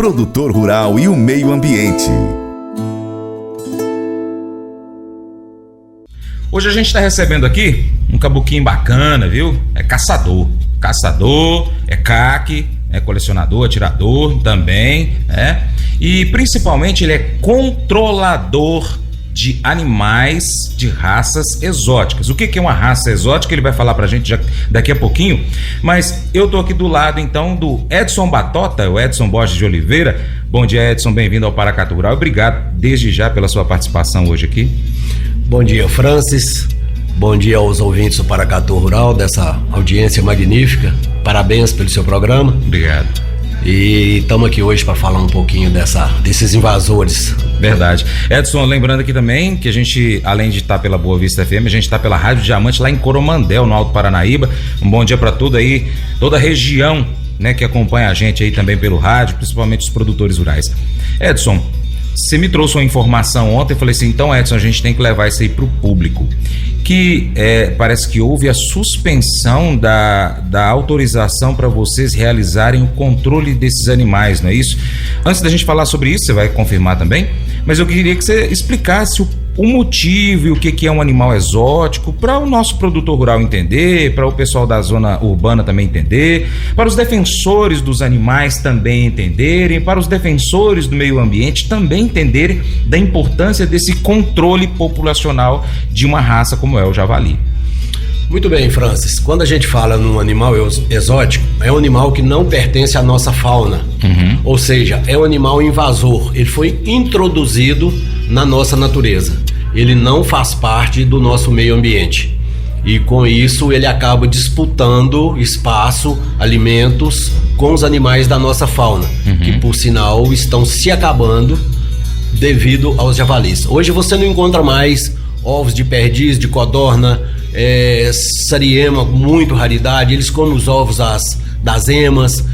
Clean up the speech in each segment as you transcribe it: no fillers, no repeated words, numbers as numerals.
produtor rural e o meio ambiente. Hoje a gente está recebendo aqui um cabuquinho bacana, viu? É caçador, é caque, é colecionador, atirador também, né? E principalmente ele é controlador de animais de raças exóticas. O que é uma raça exótica? Ele vai falar pra gente daqui a pouquinho, mas eu tô aqui do lado então do Edson Batota, o Edson Borges de Oliveira. Bom dia, Edson, bem-vindo ao Paracatu Rural. Obrigado desde já pela sua participação hoje aqui. Bom dia, Francis. Bom dia aos ouvintes do Paracatu Rural, dessa audiência magnífica. Parabéns pelo seu programa. Obrigado. E estamos aqui hoje para falar um pouquinho desses invasores. Verdade. Edson, lembrando aqui também que a gente, além de estar pela Boa Vista FM, a gente está pela Rádio Diamante lá em Coromandel, no Alto Paranaíba. Um bom dia para tudo aí, toda a região, né, que acompanha a gente aí também pelo rádio, principalmente os produtores rurais. Edson, você me trouxe uma informação ontem, eu falei assim, então Edson, a gente tem que levar isso aí para o público, que parece que houve a suspensão da autorização para vocês realizarem o controle desses animais, não é isso? Antes da gente falar sobre isso, você vai confirmar também, mas eu queria que você explicasse o motivo e o que é um animal exótico, para o nosso produtor rural entender, para o pessoal da zona urbana também entender, para os defensores dos animais também entenderem, para os defensores do meio ambiente também entenderem da importância desse controle populacional de uma raça como é o javali. Muito bem, Francis. Quando a gente fala num animal exótico, é um animal que não pertence à nossa fauna. Ou seja, é um animal invasor. Ele foi introduzido na nossa natureza. Ele não faz parte do nosso meio ambiente. E com isso ele acaba disputando espaço, alimentos com os animais da nossa fauna, que por sinal estão se acabando devido aos javalis. Hoje você não encontra mais ovos de perdiz, de codorna, sariema, muito raridade. Eles comem os ovos das emas,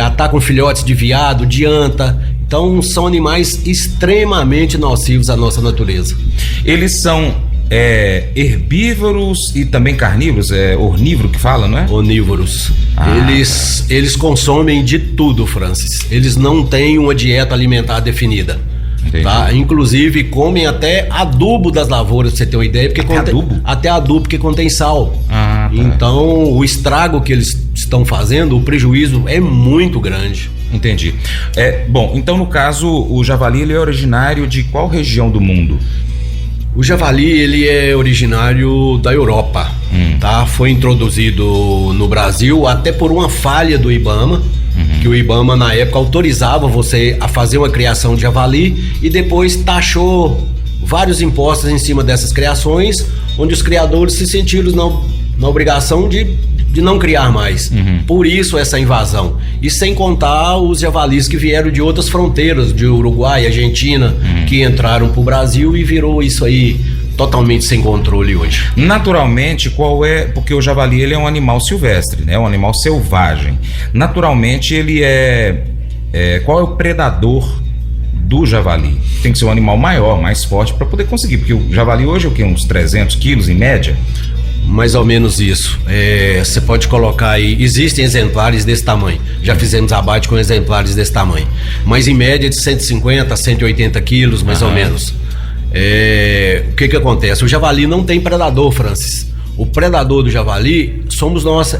atacam filhotes de veado, de anta. Então são animais extremamente nocivos à nossa natureza. Eles são herbívoros e também carnívoros, ornívoro que fala, não é? Onívoros. Eles consomem de tudo, Francis. Eles não têm uma dieta alimentar definida. Tá? Inclusive comem até adubo das lavouras, pra você ter uma ideia, porque até adubo porque contém sal. Tá. Então o estrago que eles estão fazendo, o prejuízo é muito grande. Entendi. Bom, então no caso o javali ele é originário de qual região do mundo? O javali ele é originário da Europa, tá? Foi introduzido no Brasil até por uma falha do IBAMA, que o IBAMA na época autorizava você a fazer uma criação de javali e depois taxou vários impostos em cima dessas criações, onde os criadores se sentiram na obrigação de não criar mais. Por isso essa invasão. E sem contar os javalis que vieram de outras fronteiras, de Uruguai, Argentina, que entraram pro Brasil e virou isso aí totalmente sem controle hoje. Naturalmente, porque o javali ele é um animal silvestre, né? Um animal selvagem. Naturalmente ele qual é o predador do javali? Tem que ser um animal maior, mais forte para poder conseguir, porque o javali hoje é o quê? Uns 300 quilos em média? Mais ou menos isso. Você pode colocar aí, existem exemplares desse tamanho. Já fizemos abate com exemplares desse tamanho. Mas em média de 150 a 180 quilos, mais ou menos. O que acontece? O javali não tem predador, Francis. O predador do javali somos nós,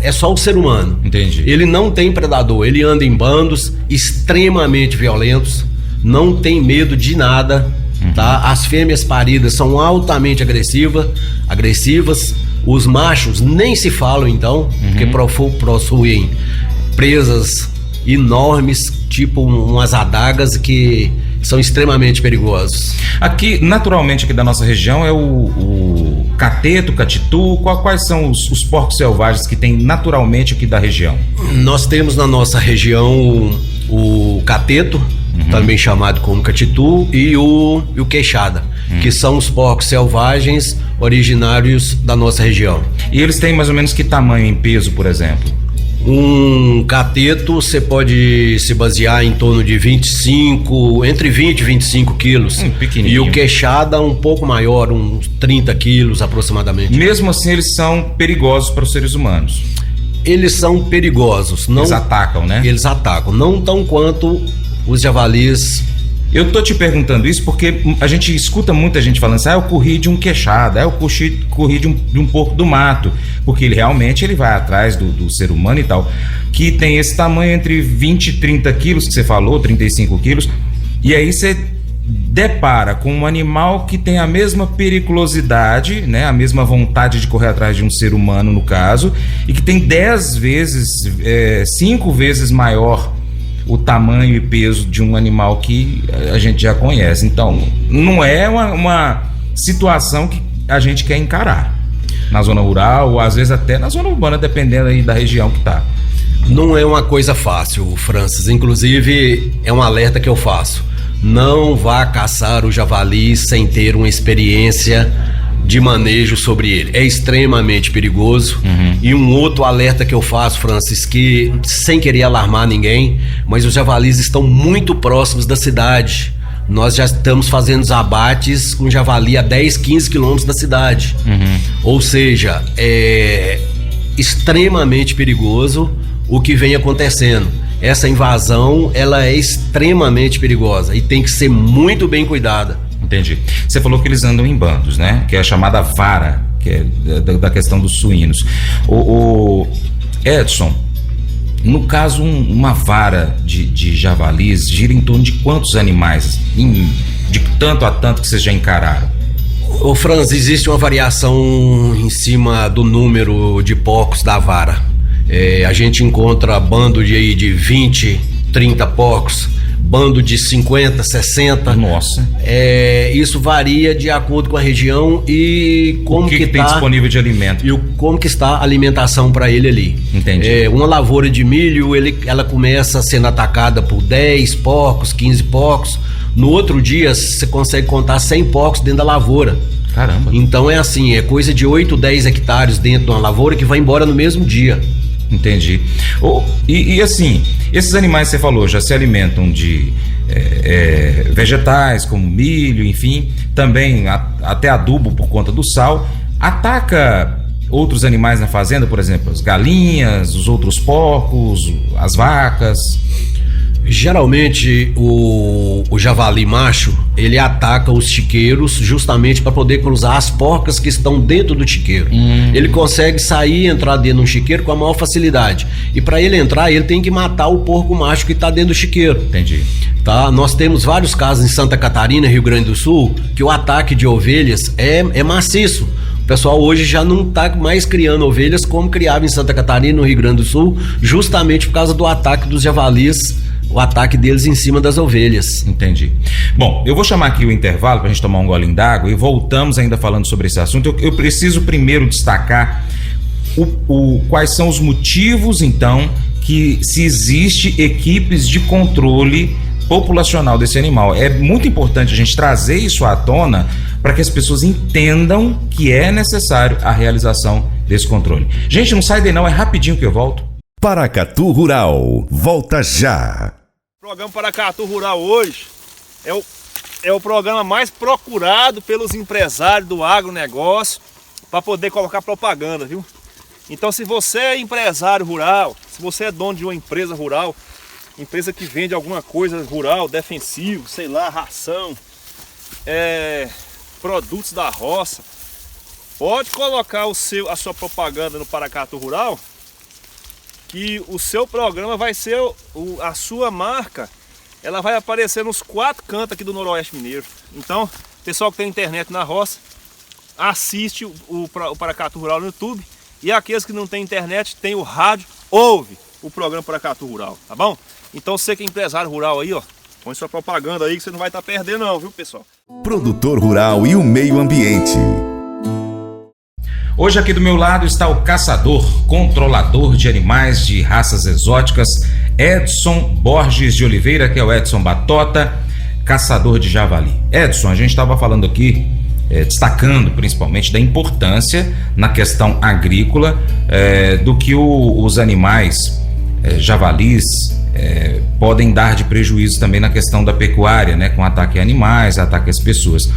é só o ser humano. Entendi. Ele não tem predador, ele anda em bandos extremamente violentos, não tem medo de nada. Tá? As fêmeas paridas são altamente agressivas. Os machos nem se falam então, porque possuem presas enormes, tipo umas adagas que são extremamente perigosos. Aqui, naturalmente, aqui da nossa região é o cateto, catitu. Quais são os porcos selvagens que tem naturalmente aqui da região? Nós temos na nossa região o cateto, também chamado como catitu, e o queixada, que são os porcos selvagens originários da nossa região. E eles têm mais ou menos que tamanho em peso, por exemplo? Um cateto você pode se basear em torno de entre 20 e 25 quilos. Pequenininho. E o queixada um pouco maior, uns 30 quilos aproximadamente. Mesmo assim, eles são perigosos para os seres humanos? Eles são perigosos. Não, eles atacam, né? Eles atacam, não tão quanto os javalis. Eu tô te perguntando isso porque a gente escuta muita gente falando assim, eu corri de um queixado, eu corri de um porco do mato, porque ele realmente vai atrás do ser humano e tal, que tem esse tamanho entre 20 e 30 quilos, que você falou, 35 quilos, e aí você depara com um animal que tem a mesma periculosidade, né, a mesma vontade de correr atrás de um ser humano, no caso, e que tem 10 vezes, 5 vezes maior o tamanho e peso de um animal que a gente já conhece. Então, não é uma situação que a gente quer encarar na zona rural ou às vezes até na zona urbana, dependendo aí da região que tá. Não é uma coisa fácil, Francis. Inclusive, é um alerta que eu faço. Não vá caçar o javali sem ter uma experiência de manejo sobre ele. É extremamente perigoso. E um outro alerta que eu faço, Francis, que sem querer alarmar ninguém, mas os javalis estão muito próximos da cidade. Nós já estamos fazendo os abates com javali a 10, 15 quilômetros da cidade. Ou seja, é extremamente perigoso o que vem acontecendo. Essa invasão, ela é extremamente perigosa e tem que ser muito bem cuidada. Entendi. Você falou que eles andam em bandos, né? Que é a chamada vara, que é da questão dos suínos. O Edson, no caso, uma vara de javalis gira em torno de quantos animais? De tanto a tanto que vocês já encararam? Ô Franz, existe uma variação em cima do número de porcos da vara. A gente encontra bando de 20, 30 porcos, bando de 50, 60. Nossa. Isso varia de acordo com a região e como que tem disponível de alimento. E como que está a alimentação para ele ali. Entendi. Uma lavoura de milho, ela começa sendo atacada por 10 porcos, 15 porcos. No outro dia, você consegue contar 100 porcos dentro da lavoura. Caramba. Então é assim, é coisa de 8, 10 hectares dentro de uma lavoura que vai embora no mesmo dia. Entendi. E assim, esses animais que você falou já se alimentam de vegetais como milho, enfim, também até adubo por conta do sal. Ataca outros animais na fazenda, por exemplo, as galinhas, os outros porcos, as vacas? Geralmente o javali macho, ele ataca os chiqueiros justamente para poder cruzar as porcas que estão dentro do chiqueiro. Ele consegue sair e entrar dentro de um chiqueiro com a maior facilidade. E para ele entrar, ele tem que matar o porco macho que está dentro do chiqueiro. Entendi. Tá? Nós temos vários casos em Santa Catarina, Rio Grande do Sul, que o ataque de ovelhas é maciço. O pessoal hoje já não está mais criando ovelhas como criava em Santa Catarina, no Rio Grande do Sul, justamente por causa do ataque dos javalis, o ataque deles em cima das ovelhas. Entendi. Bom, eu vou chamar aqui o intervalo pra gente tomar um golinho d'água e voltamos ainda falando sobre esse assunto. Eu preciso primeiro destacar quais são os motivos, então, que se existe equipes de controle populacional desse animal. É muito importante a gente trazer isso à tona para que as pessoas entendam que é necessário a realização desse controle. Gente, não sai daí não, é rapidinho que eu volto. Paracatu Rural, volta já. O programa Paracatu Rural hoje é o programa mais procurado pelos empresários do agronegócio para poder colocar propaganda, viu? Então, se você é empresário rural, se você é dono de uma empresa rural, empresa que vende alguma coisa rural, defensivo, sei lá, ração, produtos da roça, pode colocar a sua propaganda no Paracatu Rural, que o seu programa vai ser, a sua marca, ela vai aparecer nos 4 cantos aqui do Noroeste Mineiro. Então, pessoal que tem internet na roça, assiste o Paracatu Rural no YouTube, e aqueles que não tem internet, tem o rádio, ouve o programa Paracatu Rural, tá bom? Então você que é empresário rural aí, ó, põe sua propaganda aí que você não vai estar perdendo não, viu, pessoal? Produtor rural e o meio ambiente. Hoje aqui do meu lado está o caçador, controlador de animais de raças exóticas, Edson Borges de Oliveira, que é o Edson Batota, caçador de javali. Edson, a gente estava falando aqui, destacando principalmente da importância na questão agrícola do que os animais javalis podem dar de prejuízo também na questão da pecuária, né, com ataque a animais, ataque às pessoas.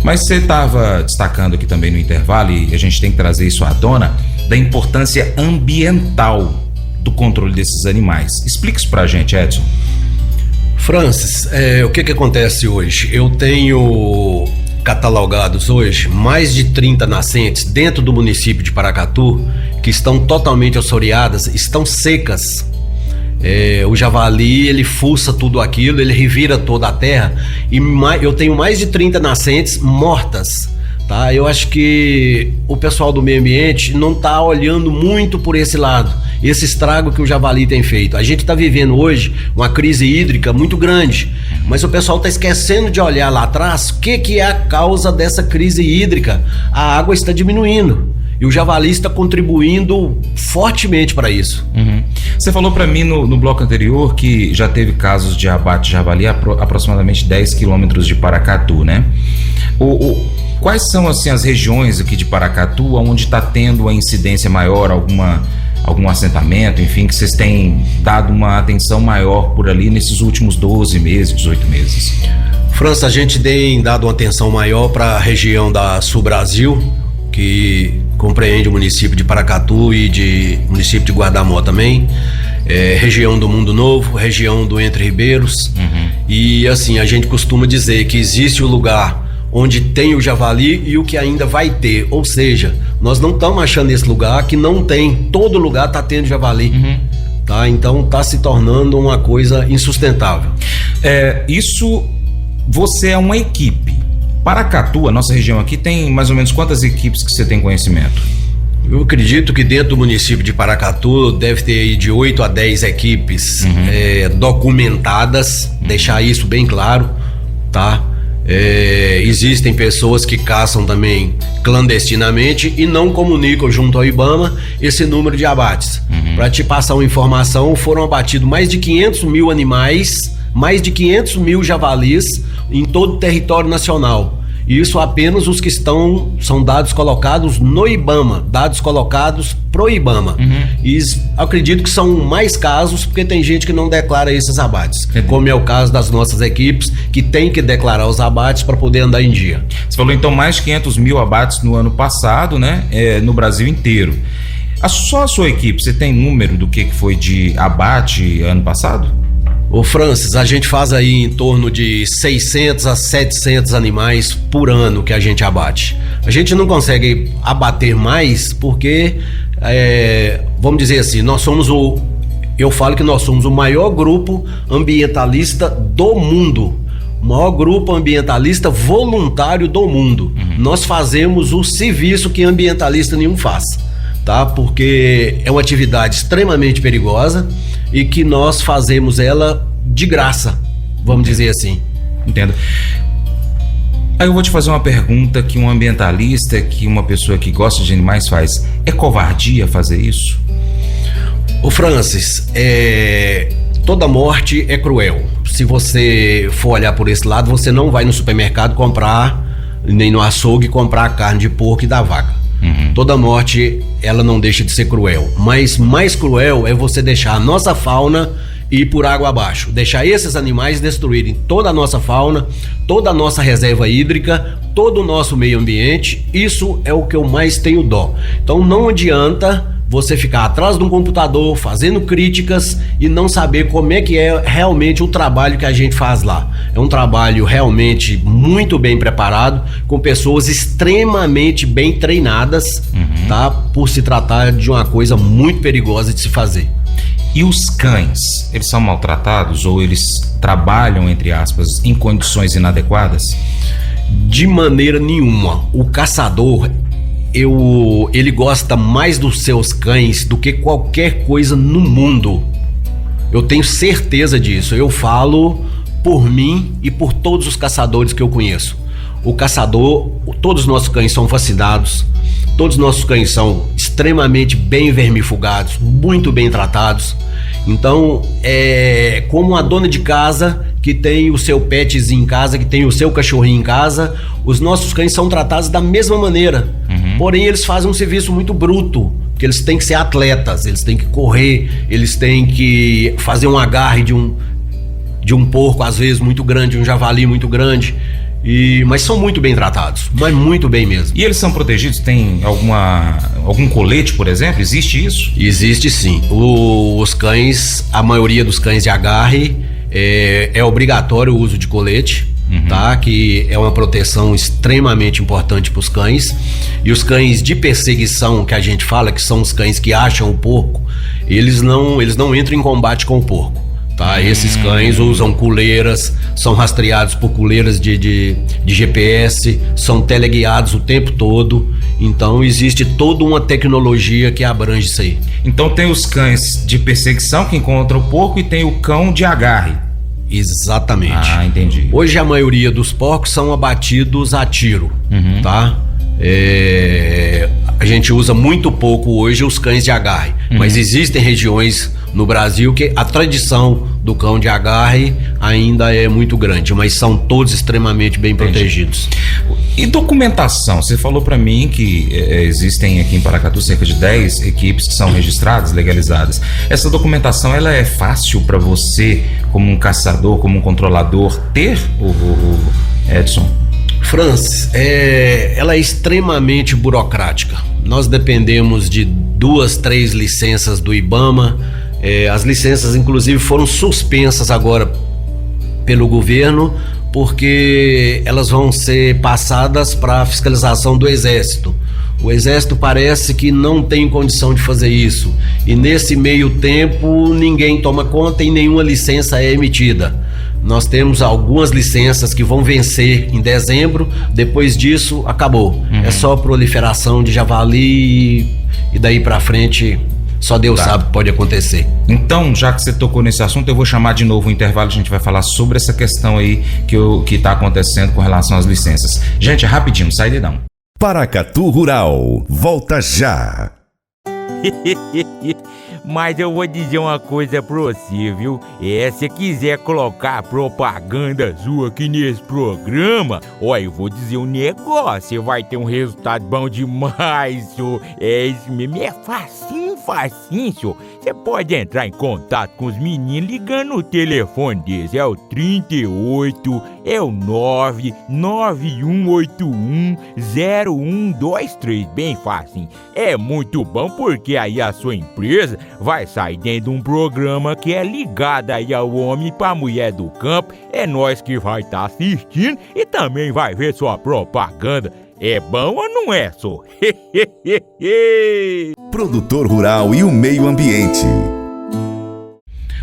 Mas você estava destacando aqui também no intervalo, e a gente tem que trazer isso à tona, da importância ambiental do controle desses animais. Explica isso pra gente, Edson. Francis, o que acontece hoje? Eu tenho catalogados hoje mais de 30 nascentes dentro do município de Paracatu que estão totalmente assoreadas, estão secas. O javali, ele fuça tudo aquilo, ele revira toda a terra e eu tenho mais de 30 nascentes mortas, tá? Eu acho que o pessoal do meio ambiente não está olhando muito por esse lado, esse estrago que o javali tem feito. A gente está vivendo hoje uma crise hídrica muito grande, mas o pessoal está esquecendo de olhar lá atrás o que é a causa dessa crise hídrica. A água está diminuindo. E o javali está contribuindo fortemente para isso. Você falou para mim no bloco anterior que já teve casos de abate de javali a aproximadamente 10 quilômetros de Paracatu, né? Quais são assim as regiões aqui de Paracatu onde está tendo a incidência maior, algum assentamento, enfim, que vocês têm dado uma atenção maior por ali nesses últimos 12 meses, 18 meses? França, a gente tem dado uma atenção maior para a região da Sul Brasil, que compreende o município de Paracatu e de município de Guardamó também, região do Mundo Novo, região do Entre Ribeiros. E assim, a gente costuma dizer que existe o lugar onde tem o javali e o que ainda vai ter, ou seja, nós não estamos achando esse lugar que não tem, todo lugar está tendo javali. Tá? Então está se tornando uma coisa insustentável. Você é uma equipe. Paracatu, a nossa região aqui, tem mais ou menos quantas equipes que você tem conhecimento? Eu acredito que dentro do município de Paracatu deve ter aí de 8 a 10 equipes documentadas, deixar isso bem claro, tá? Existem pessoas que caçam também clandestinamente e não comunicam junto ao IBAMA esse número de abates. Para te passar uma informação, foram abatidos mais de 500 mil animais, mais de 500 mil javalis em todo o território nacional. Isso apenas os que são dados colocados no IBAMA, dados colocados pro IBAMA. E acredito que são mais casos, porque tem gente que não declara esses abates, como é o caso das nossas equipes, que tem que declarar os abates para poder andar em dia. Você falou então mais de 500 mil abates no ano passado, né? No Brasil inteiro. Só a sua equipe, você tem número do que foi de abate ano passado? Ô Francis, a gente faz aí em torno de 600 a 700 animais por ano que a gente abate. A gente não consegue abater mais porque, vamos dizer assim, eu falo que nós somos o maior grupo ambientalista do mundo. O maior grupo ambientalista voluntário do mundo. Nós fazemos o serviço que ambientalista nenhum faz, tá? Porque é uma atividade extremamente perigosa e que nós fazemos ela de graça, vamos dizer assim. Entendo. Aí eu vou te fazer uma pergunta que um ambientalista, que uma pessoa que gosta de animais faz. É covardia fazer isso? Ô Francis, toda morte é cruel. Se você for olhar por esse lado, você não vai no supermercado comprar, nem no açougue comprar a carne de porco e da vaca. Toda morte, ela não deixa de ser cruel, mas mais cruel é você deixar a nossa fauna ir por água abaixo, deixar esses animais destruírem toda a nossa fauna, toda a nossa reserva hídrica, todo o nosso meio ambiente. Isso é o que eu mais tenho dó. Então não adianta você ficar atrás de um computador fazendo críticas e não saber como é que é realmente o trabalho que a gente faz lá. É um trabalho realmente muito bem preparado, com pessoas extremamente bem treinadas, tá? Por se tratar de uma coisa muito perigosa de se fazer. E os cães, eles são maltratados ou eles trabalham, entre aspas, em condições inadequadas? De maneira nenhuma. O caçador, ele gosta mais dos seus cães do que qualquer coisa no mundo. Eu tenho certeza disso. Eu falo por mim e por todos os caçadores que eu conheço. O caçador, todos os nossos cães são vacinados, todos os nossos cães são extremamente bem vermifugados, muito bem tratados. Então, é como uma dona de casa que tem o seu petzinho em casa, que tem o seu cachorrinho em casa, os nossos cães são tratados da mesma maneira. Porém, eles fazem um serviço muito bruto, porque eles têm que ser atletas, eles têm que correr, eles têm que fazer um agarre de um porco, às vezes muito grande, um javali muito grande. Mas são muito bem tratados, mas muito bem mesmo. E eles são protegidos? Tem algum colete, por exemplo? Existe isso? Existe sim. Os cães, a maioria dos cães de agarre, é obrigatório o uso de colete, tá? Que é uma proteção extremamente importante para os cães. E os cães de perseguição, que a gente fala, que são os cães que acham o porco, eles não entram em combate com o porco, tá? Esses cães usam coleiras, são rastreados por coleiras de GPS, são teleguiados o tempo todo. Então existe toda uma tecnologia que abrange isso aí. Então tem os cães de perseguição que encontram o porco e tem o cão de agarre. Exatamente. Ah, entendi. Hoje a maioria dos porcos são abatidos a tiro, tá? A gente usa muito pouco hoje os cães de agarre, mas existem regiões no Brasil que a tradição do cão de agarre ainda é muito grande, mas são todos extremamente bem protegidos. E documentação? Você falou para mim que existem aqui em Paracatu cerca de 10 equipes que são registradas, legalizadas. Essa documentação, ela é fácil para você, como um caçador, como um controlador, ter, o Edson? Francis, ela é extremamente burocrática. Nós dependemos de 2, 3 licenças do IBAMA. As licenças, inclusive, foram suspensas agora pelo governo, porque elas vão ser passadas para a fiscalização do Exército. O Exército parece que não tem condição de fazer isso. E nesse meio tempo, ninguém toma conta e nenhuma licença é emitida. Nós temos algumas licenças que vão vencer em dezembro, depois disso acabou. É só proliferação de javali e daí pra frente só Deus sabe o que pode acontecer. Então, já que você tocou nesse assunto, eu vou chamar de novo o intervalo, a gente vai falar sobre essa questão aí que tá acontecendo com relação às licenças. Gente, rapidinho, sai de não. Paracatu Rural, volta já. Mas eu vou dizer uma coisa pra você, viu? Se quiser colocar propaganda sua aqui nesse programa, ó, eu vou dizer um negócio, você vai ter um resultado bom demais, senhor. Isso mesmo, é facinho, senhor. Você pode entrar em contato com os meninos ligando no telefone deles, é o 38, é o 991810123, bem facinho. É muito bom porque aí a sua empresa vai sair dentro de um programa que é ligado aí ao homem pra mulher do campo. É nós que vai estar assistindo e também vai ver sua propaganda. É bom ou não é, só? Produtor Rural e o Meio Ambiente.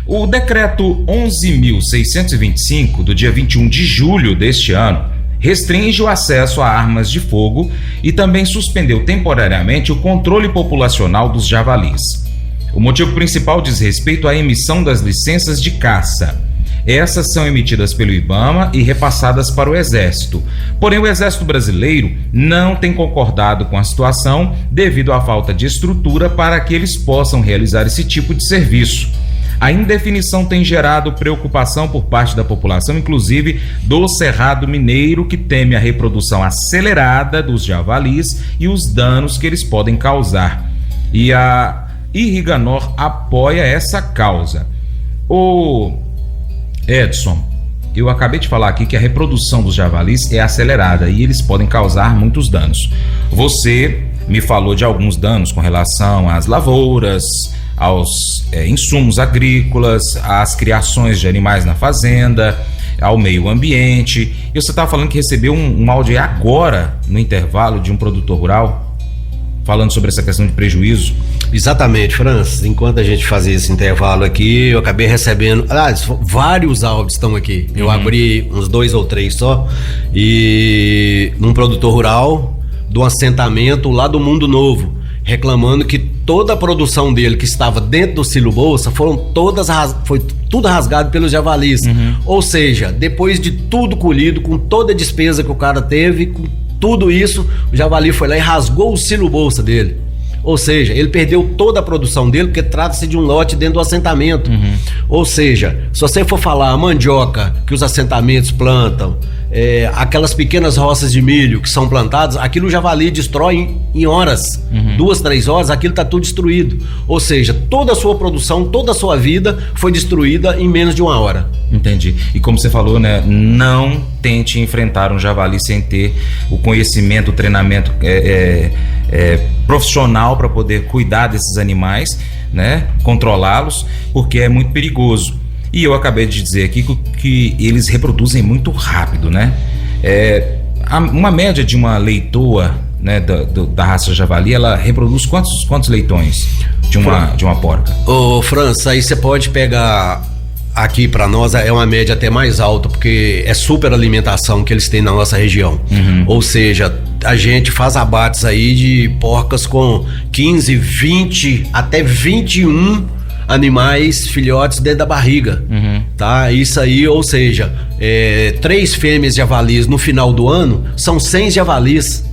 O decreto 11.625, do dia 21 de julho deste ano, restringe o acesso a armas de fogo e também suspendeu temporariamente o controle populacional dos javalis. O motivo principal diz respeito à emissão das licenças de caça. Essas são emitidas pelo IBAMA e repassadas para o Exército. Porém, o Exército Brasileiro não tem concordado com a situação devido à falta de estrutura para que eles possam realizar esse tipo de serviço. A indefinição tem gerado preocupação por parte da população, inclusive do Cerrado Mineiro, que teme a reprodução acelerada dos javalis e os danos que eles podem causar. E a Irriganor apoia essa causa. Ô Edson, eu acabei de falar aqui que a reprodução dos javalis é acelerada e eles podem causar muitos danos. Você me falou de alguns danos com relação às lavouras, aos insumos agrícolas, às criações de animais na fazenda, ao meio ambiente. E você estava falando que recebeu um áudio agora, no intervalo, de um produtor rural, falando sobre essa questão de prejuízo. Exatamente, Francis. Enquanto a gente fazia esse intervalo aqui, eu acabei recebendo... vários áudios estão aqui. Eu abri uns 2 ou 3 só. E num produtor rural, do assentamento lá do Mundo Novo, reclamando que toda a produção dele que estava dentro do silo bolsa foi tudo rasgado pelos javalis. Ou seja, depois de tudo colhido, com toda a despesa que o cara teve, com tudo isso, o javali foi lá e rasgou o silo bolsa dele. Ou seja, ele perdeu toda a produção dele, porque trata-se de um lote dentro do assentamento. Ou seja, se você for falar a mandioca que os assentamentos plantam, aquelas pequenas roças de milho que são plantadas, aquilo o javali destrói em horas, 2, 3 horas, aquilo está tudo destruído. Ou seja, toda a sua produção, toda a sua vida foi destruída em menos de 1 hora. Entendi. E como você falou, né, não tente enfrentar um javali sem ter o conhecimento, o treinamento profissional para poder cuidar desses animais, né, controlá-los, porque é muito perigoso. E eu acabei de dizer aqui que eles reproduzem muito rápido, né? Uma média de uma leitoa, né, da raça javali, ela reproduz quantos leitões de uma porca? Ô, França, aí você pode pegar aqui para nós, é uma média até mais alta, porque é super alimentação que eles têm na nossa região. Ou seja, a gente faz abates aí de porcas com 15, 20, até 21 animais, filhotes dentro da barriga, tá? Isso aí, ou seja, 3 fêmeas javalis no final do ano são 100 javalis.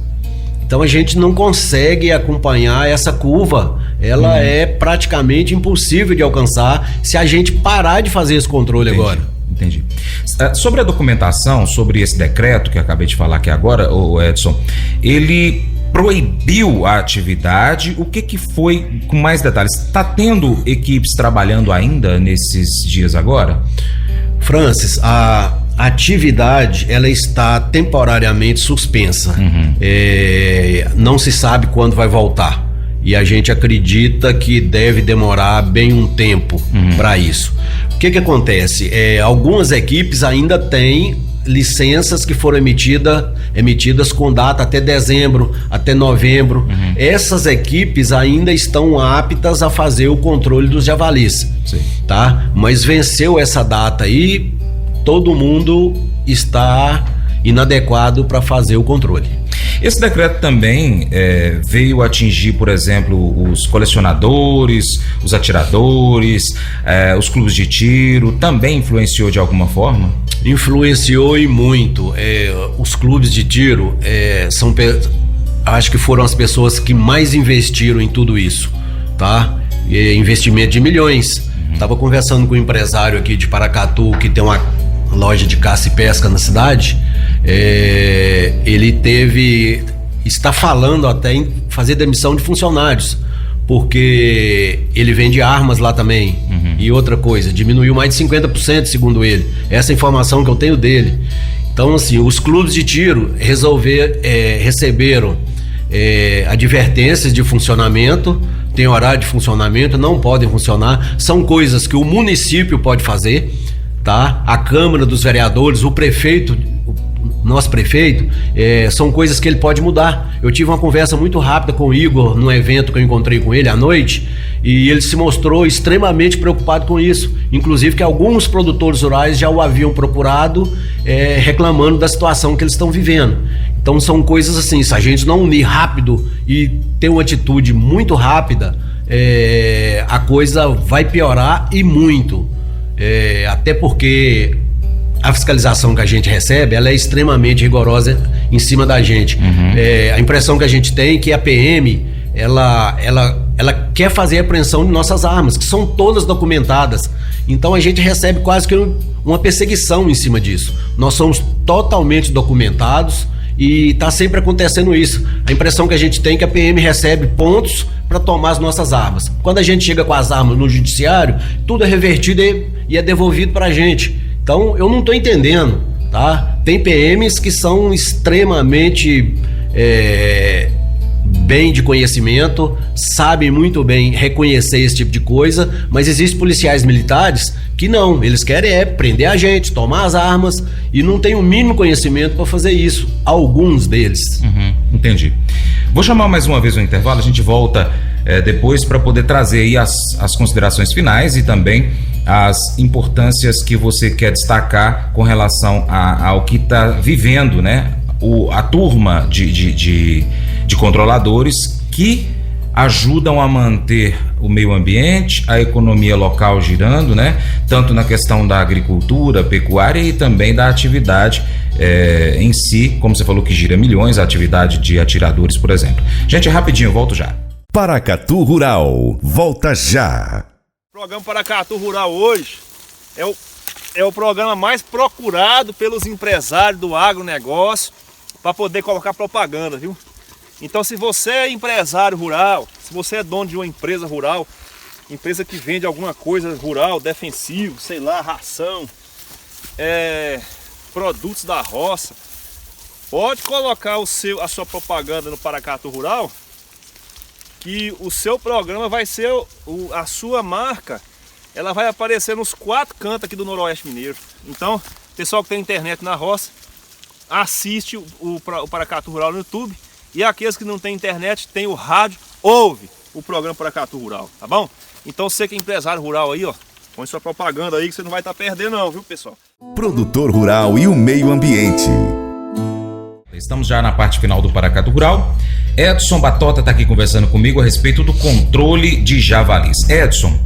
Então a gente não consegue acompanhar essa curva, ela é praticamente impossível de alcançar se a gente parar de fazer esse controle. Agora. Entendi. Sobre a documentação, sobre esse decreto que eu acabei de falar aqui agora, o Edson, ele proibiu a atividade. O que foi, com mais detalhes? Está tendo equipes trabalhando ainda nesses dias agora? Francis, a atividade ela está temporariamente suspensa. Não se sabe quando vai voltar e a gente acredita que deve demorar bem um tempo para isso. O que acontece? Algumas equipes ainda têm licenças que foram emitidas com data até dezembro, até novembro. Essas equipes ainda estão aptas a fazer o controle dos javalis. Sim. Tá? Mas venceu essa data aí, todo mundo está inadequado para fazer o controle. Esse decreto também veio atingir, por exemplo, os colecionadores, os atiradores, os clubes de tiro. Também influenciou de alguma forma? Influenciou e muito. Os clubes de tiro acho que foram as pessoas que mais investiram em tudo isso, tá? Investimento de milhões. Tava conversando com um empresário aqui de Paracatu que tem uma loja de caça e pesca na cidade. Ele está falando até em fazer demissão de funcionários, porque ele vende armas lá também. E outra coisa, diminuiu mais de 50%, segundo ele. Essa informação que eu tenho dele. Então, assim, os clubes de tiro receberam advertências de funcionamento, tem horário de funcionamento, não podem funcionar. São coisas que o município pode fazer, tá? A Câmara dos Vereadores, o prefeito, nosso prefeito, são coisas que ele pode mudar. Eu tive uma conversa muito rápida com o Igor num evento que eu encontrei com ele à noite, e ele se mostrou extremamente preocupado com isso, inclusive que alguns produtores rurais já o haviam procurado reclamando da situação que eles estão vivendo. Então são coisas assim, se a gente não unir rápido e ter uma atitude muito rápida, a coisa vai piorar e muito. Até porque a fiscalização que a gente recebe, ela é extremamente rigorosa em cima da gente. A impressão que a gente tem é que a PM, ela quer fazer a apreensão de nossas armas, que são todas documentadas. Então a gente recebe quase que uma perseguição em cima disso. Nós somos totalmente documentados e está sempre acontecendo isso. A impressão que a gente tem é que a PM recebe pontos para tomar as nossas armas. Quando a gente chega com as armas no judiciário, tudo é revertido e é devolvido para a gente. Então eu não estou entendendo, tá? Tem PMs que são extremamente bem de conhecimento, sabem muito bem reconhecer esse tipo de coisa, mas existem policiais militares que não, eles querem prender a gente, tomar as armas e não tem o mínimo conhecimento para fazer isso, alguns deles. Entendi. Vou chamar mais uma vez o intervalo, a gente volta depois para poder trazer aí as considerações finais e também as importâncias que você quer destacar com relação ao que está vivendo, né? A turma de controladores que ajudam a manter o meio ambiente, a economia local girando, né? Tanto na questão da agricultura, pecuária e também da atividade em si, como você falou que gira milhões, a atividade de atiradores, por exemplo. Gente, rapidinho, eu volto já. Paracatu Rural, volta já. O programa Paracatu Rural hoje é o programa mais procurado pelos empresários do agronegócio para poder colocar propaganda, viu? Então, se você é empresário rural, se você é dono de uma empresa rural, empresa que vende alguma coisa rural, defensivo, sei lá, ração, produtos da roça, pode colocar a sua propaganda no Paracatu Rural, que o seu programa vai ser, a sua marca, ela vai aparecer nos 4 cantos aqui do Noroeste Mineiro. Então, pessoal que tem internet na roça, assiste o Paracatu Rural no YouTube. E aqueles que não tem internet, tem o rádio, ouve o programa Paracatu Rural, tá bom? Então você que é empresário rural aí, ó, põe sua propaganda aí que você não vai estar perdendo não, viu, pessoal? Produtor rural e o meio ambiente. Estamos já na parte final do Paracatu Rural. Edson Batota está aqui conversando comigo a respeito do controle de javalis. Edson,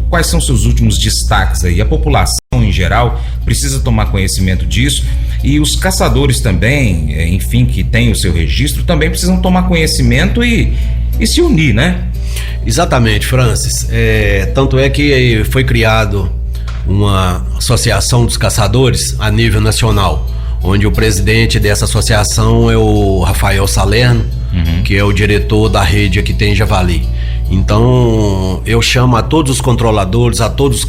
quais são seus últimos destaques aí? A população em geral precisa tomar conhecimento disso e os caçadores também, enfim, que têm o seu registro, também precisam tomar conhecimento e se unir, né? Exatamente, Francis. Tanto é que foi criado uma associação dos caçadores a nível nacional, onde o presidente dessa associação é o Rafael Salerno, que é o diretor da rede Aqui Tem Javali. Então eu chamo a todos os controladores, a todos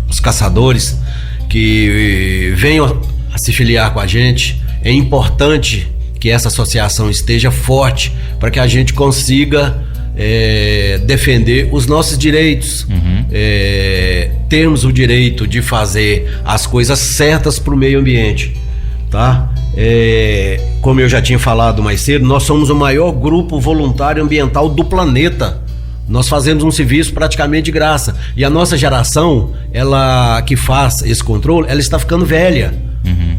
os caçadores que venham a se filiar com a gente. É importante que essa associação esteja forte para que a gente consiga defender os nossos direitos, termos o direito de fazer as coisas certas para o meio ambiente, tá? Como eu já tinha falado mais cedo, nós somos o maior grupo voluntário ambiental do planeta. Nós fazemos um serviço praticamente de graça. E a nossa geração, ela que faz esse controle, ela está ficando velha,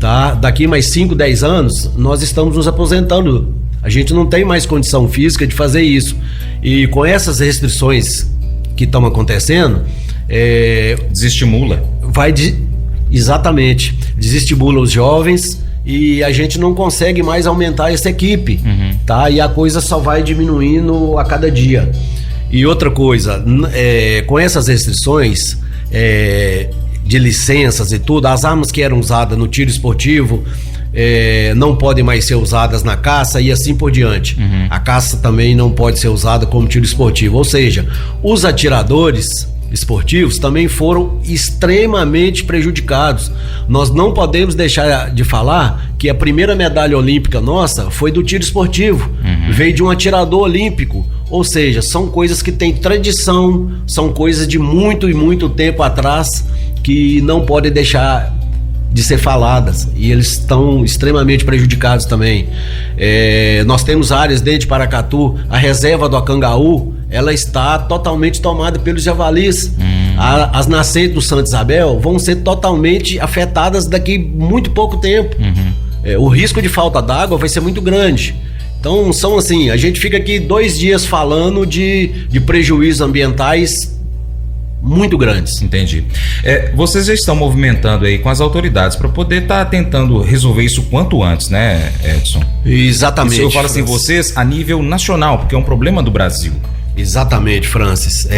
tá? Daqui mais 5, 10 anos, nós estamos nos aposentando. A gente não tem mais condição física de fazer isso. E com essas restrições que estão acontecendo, desestimula. Exatamente. Desestimula os jovens e a gente não consegue mais aumentar essa equipe, tá? E a coisa só vai diminuindo a cada dia. E outra coisa, com essas restrições de licenças e tudo, as armas que eram usadas no tiro esportivo não podem mais ser usadas na caça e assim por diante. A caça também não pode ser usada como tiro esportivo. Ou seja, os atiradores esportivos também foram extremamente prejudicados. Nós não podemos deixar de falar que a primeira medalha olímpica nossa foi do tiro esportivo, veio de um atirador olímpico. Ou seja, são coisas que têm tradição, são coisas de muito e muito tempo atrás que não podem deixar de ser faladas, e eles estão extremamente prejudicados também. Nós temos áreas dentro de Paracatu, a reserva do Acangaú, ela está totalmente tomada pelos javalis. As nascentes do Santa Isabel vão ser totalmente afetadas daqui muito pouco tempo. O risco de falta d'água vai ser muito grande. Então são assim, a gente fica aqui 2 dias falando de prejuízos ambientais muito grandes. Entendi. Vocês já estão movimentando aí com as autoridades para poder estar tentando resolver isso quanto antes, né, Edson? Exatamente. Eu falo assim, vocês a nível nacional, porque é um problema do Brasil. Exatamente, Francis.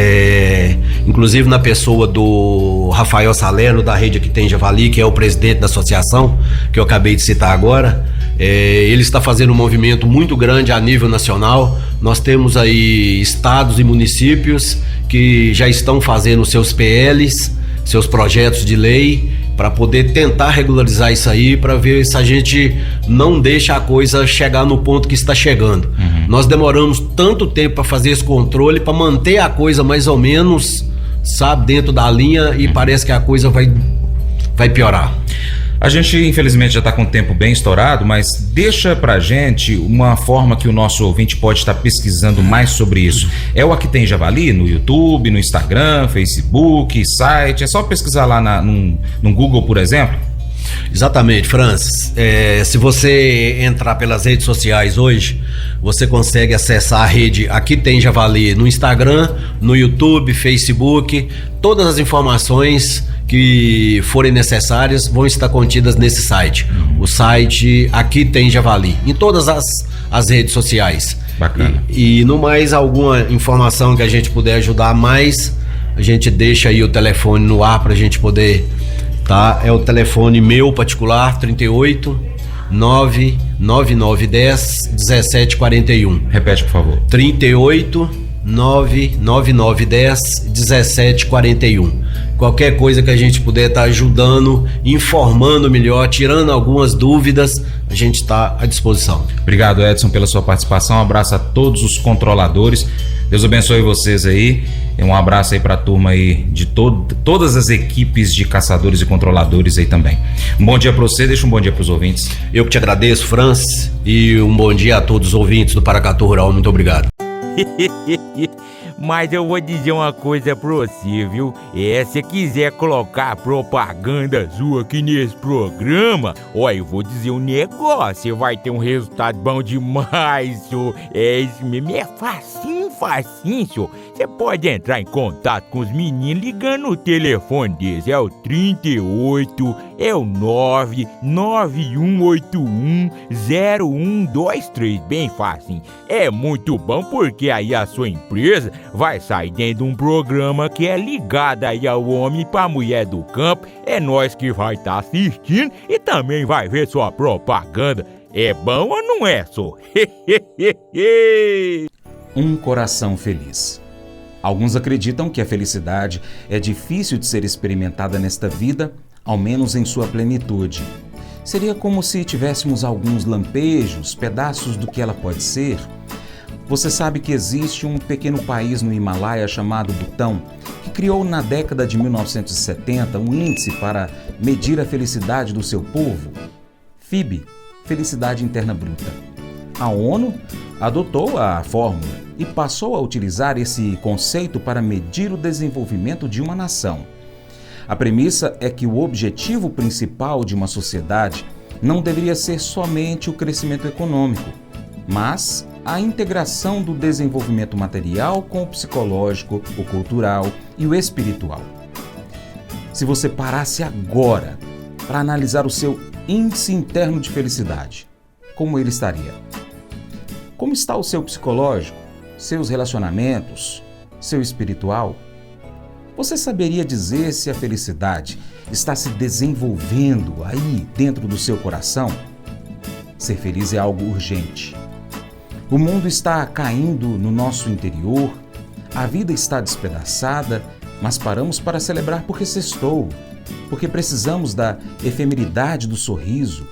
Inclusive na pessoa do Rafael Salerno, da rede Aqui Tem Javali, que é o presidente da associação, que eu acabei de citar agora, ele está fazendo um movimento muito grande a nível nacional. Nós temos aí estados e municípios que já estão fazendo seus PLs, seus projetos de lei, para poder tentar regularizar isso aí, para ver se a gente não deixa a coisa chegar no ponto que está chegando. Nós demoramos tanto tempo para fazer esse controle, para manter a coisa mais ou menos, sabe, dentro da linha, e parece que a coisa vai piorar. A gente, infelizmente, já está com o tempo bem estourado, mas deixa pra gente uma forma que o nosso ouvinte pode estar pesquisando mais sobre isso. É o Aqui Tem Javali no YouTube, no Instagram, Facebook, site. É só pesquisar lá no Google, por exemplo? Exatamente, Francis. Se você entrar pelas redes sociais hoje, você consegue acessar a rede Aqui Tem Javali no Instagram, no YouTube, Facebook. Todas as informações que forem necessárias vão estar contidas nesse site. O site Aqui Tem Javali, em todas as redes sociais. Bacana. E no mais, alguma informação que a gente puder ajudar mais, a gente deixa aí o telefone no ar pra gente poder, tá? É o telefone meu particular, 38 99910 1741. Repete, por favor. 38 99910 1741. Qualquer coisa que a gente puder estar ajudando, informando melhor, tirando algumas dúvidas, a gente está à disposição. Obrigado, Edson, pela sua participação. Um abraço a todos os controladores. Deus abençoe vocês aí Um abraço aí pra turma aí de todas as equipes de caçadores e controladores aí também. Um bom dia pra você, deixa um bom dia pros ouvintes. Eu que te agradeço, Francis, e um bom dia a todos os ouvintes do Paracatu Rural. Muito obrigado. Mas eu vou dizer uma coisa pra você, viu? Se quiser colocar propaganda sua aqui nesse programa, eu vou dizer um negócio, você vai ter um resultado bom demais, senhor. Isso mesmo, é facinho, senhor. Você pode entrar em contato com os meninos ligando o telefone deles, é o 38, é o 991810123, bem facinho. É muito bom porque aí a sua empresa vai sair dentro de um programa que é ligado aí ao homem pra mulher do campo. É nós que vai estar assistindo e também vai ver sua propaganda. É bom ou não é, só? Um coração feliz. Alguns acreditam que a felicidade é difícil de ser experimentada nesta vida, ao menos em sua plenitude. Seria como se tivéssemos alguns lampejos, pedaços do que ela pode ser. Você sabe que existe um pequeno país no Himalaia chamado Butão, que criou na década de 1970 um índice para medir a felicidade do seu povo? FIB, Felicidade Interna Bruta. A ONU adotou a fórmula e passou a utilizar esse conceito para medir o desenvolvimento de uma nação. A premissa é que o objetivo principal de uma sociedade não deveria ser somente o crescimento econômico, mas a integração do desenvolvimento material com o psicológico, o cultural e o espiritual. Se você parasse agora para analisar o seu índice interno de felicidade, como ele estaria? Como está o seu psicológico, seus relacionamentos, seu espiritual? Você saberia dizer se a felicidade está se desenvolvendo aí dentro do seu coração? Ser feliz é algo urgente. O mundo está caindo no nosso interior, a vida está despedaçada, mas paramos para celebrar porque sextou, porque precisamos da efemeridade do sorriso.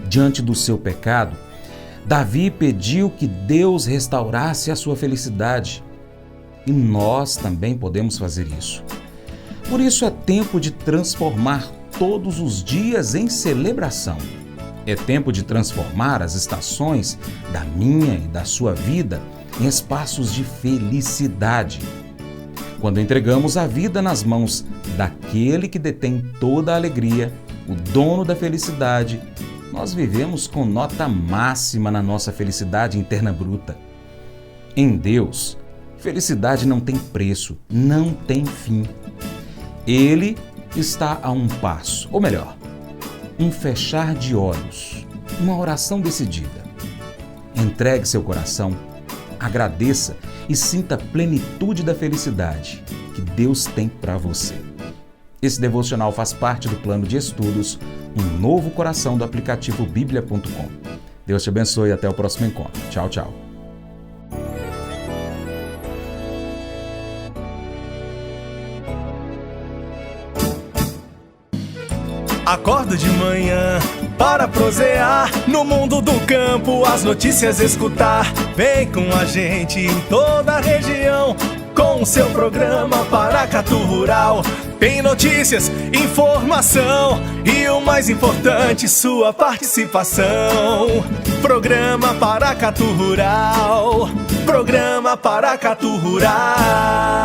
Diante do seu pecado, Davi pediu que Deus restaurasse a sua felicidade. E nós também podemos fazer isso. Por isso é tempo de transformar todos os dias em celebração. É tempo de transformar as estações da minha e da sua vida em espaços de felicidade. Quando entregamos a vida nas mãos daquele que detém toda a alegria, o dono da felicidade, nós vivemos com nota máxima na nossa felicidade interna bruta. Em Deus, felicidade não tem preço, não tem fim. Ele está a um passo, ou melhor, um fechar de olhos, uma oração decidida. Entregue seu coração, agradeça e sinta a plenitude da felicidade que Deus tem para você. Esse devocional faz parte do plano de estudos Um Novo Coração do aplicativo bíblia.com. Deus te abençoe e até o próximo encontro. Tchau, tchau. Acordo de manhã para prosear no mundo do campo, as notícias escutar. Vem com a gente em toda a região com o seu programa Paracatu Rural. Tem notícias, informação e o mais importante, sua participação. Programa Paracatu Rural. Programa Paracatu Rural.